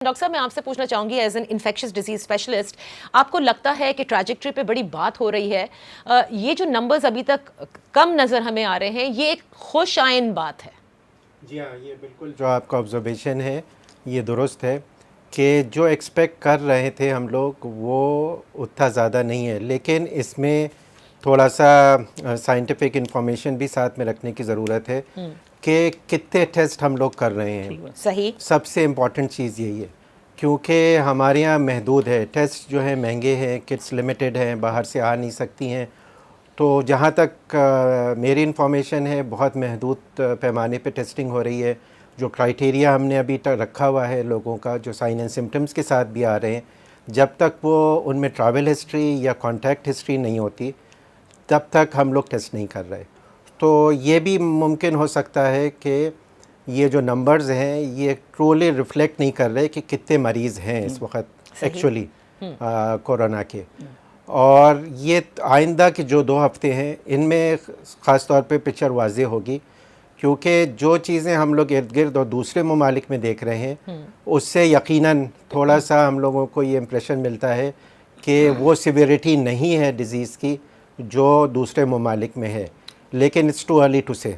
Doctor साहब, मैं आपसे पूछना चाहूंगी as an infectious disease specialist, आपको लगता है कि ट्रैजेक्टरी पे बड़ी बात हो रही है? ये जो नंबर्स अभी तक कम नज़र हमें आ रहे हैं, ये एक खुशाइन बात है? जी हाँ, ये बिल्कुल जो आपका ऑब्जर्वेशन है ये दुरुस्त है कि जो एक्सपेक्ट कर रहे थे हम लोग वो उतना ज़्यादा नहीं है, लेकिन इसमें थोड़ा सा साइंटिफिक इंफॉर्मेशन भी साथ में रखने की ज़रूरत है कि कितने टेस्ट हम लोग कर रहे हैं। सही। सबसे इम्पॉर्टेंट चीज़ यही है, क्योंकि हमारे यहाँ महदूद है, टेस्ट जो है महंगे हैं, किट्स लिमिटेड हैं, बाहर से आ नहीं सकती हैं। तो जहाँ तक मेरी इन्फॉर्मेशन है बहुत महदूद पैमाने पे टेस्टिंग हो रही है। जो क्राइटेरिया हमने अभी तक रखा हुआ है लोगों का जो साइन एंड सिम्टम्स के साथ भी आ रहे हैं, जब तक वो उनमें ट्रैवल हिस्ट्री या कॉन्टैक्ट हिस्ट्री नहीं होती तब तक हम लोग टेस्ट नहीं कर रहे। तो ये भी मुमकिन हो सकता है कि ये जो नंबर्स हैं ये ट्रूली रिफ्लेक्ट नहीं कर रहे कि कितने मरीज़ हैं इस वक्त एक्चुअली कोरोना के। और ये आइंदा के जो 2 हफ्ते हैं इनमें ख़ास तौर पे पिक्चर वाज़े होगी, क्योंकि जो चीज़ें हम लोग इर्द गिर्द और दूसरे ममालिक में देख रहे हैं उससे यकीनन थोड़ा सा हम लोगों को ये इम्प्रेशन मिलता है कि वो सिवियरिटी नहीं है डिज़ीज़ की जो दूसरे ममालिक में है, लेकिन इट्स टू अर्ली टू से।